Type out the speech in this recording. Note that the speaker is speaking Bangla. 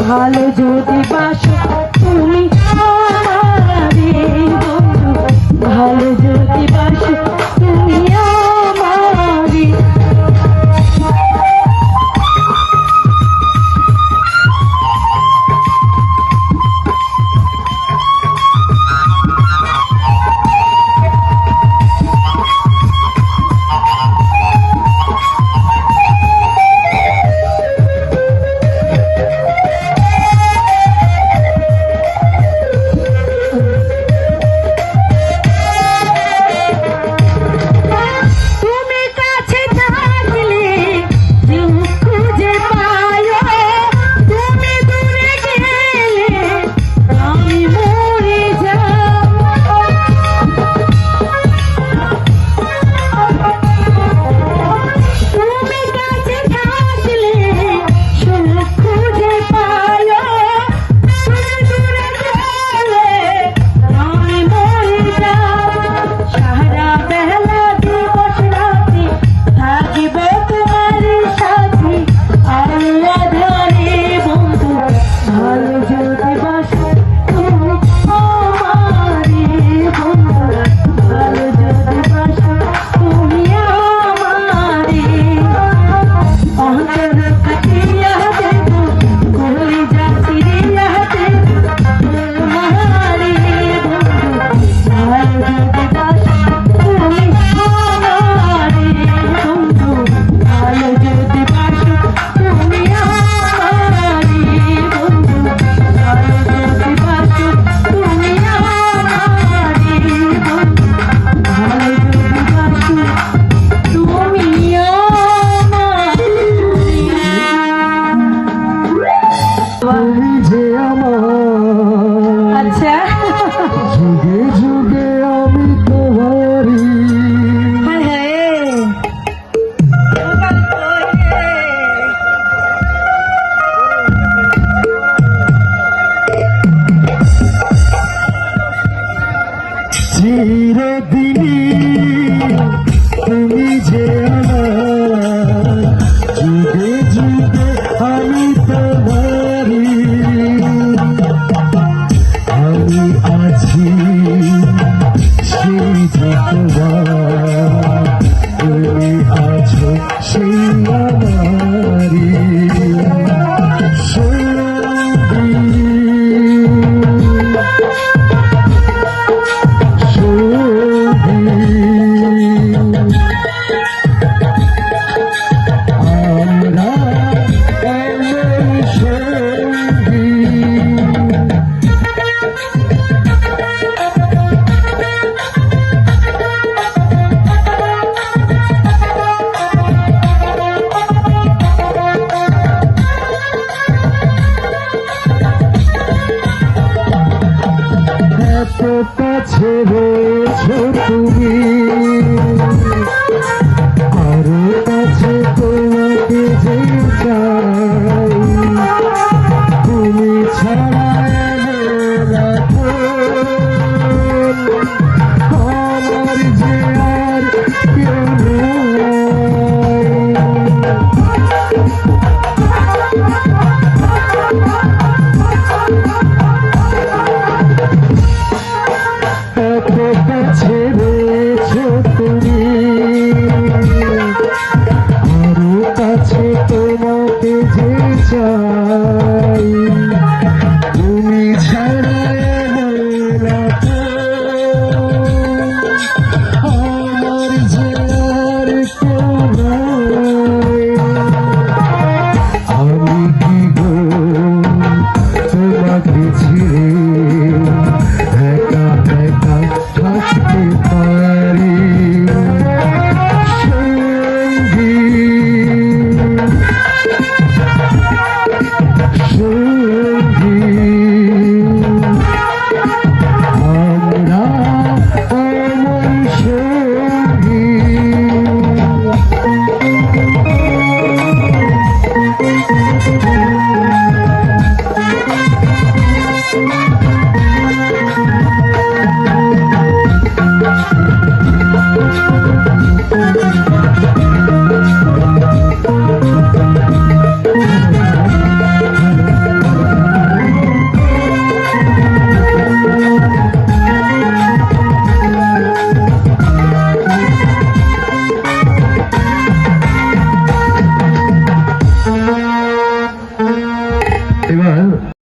ভালো যদি বাসো তুমি আমারে বন্ধু, ভালো যদি বাসো তুমি আমারে। চিরদিনই তুমি যে আমার, যুগে যুগে আমি তোমারি, আমি আছি সেই যতবার তুমি আছো সেই আমারি। কাছে রয়েছো তুমি আরো কাছে তোমাকে যে চাই তুমি ছাড়া এলো না কোন, আমার যে আর কেউ নেই। এত কাছে রয়েছো তুমি আরো কাছে তোমাকে যে চাই তুমি ছাড়া এলো না কোন, আমার যে আর কেউ নাই। আমি কি গো তোমাকে ছেড়ে একা একা থাকতে পারি সঙ্গী সঙ্গী আমরা অমন সঙ্গী। এবার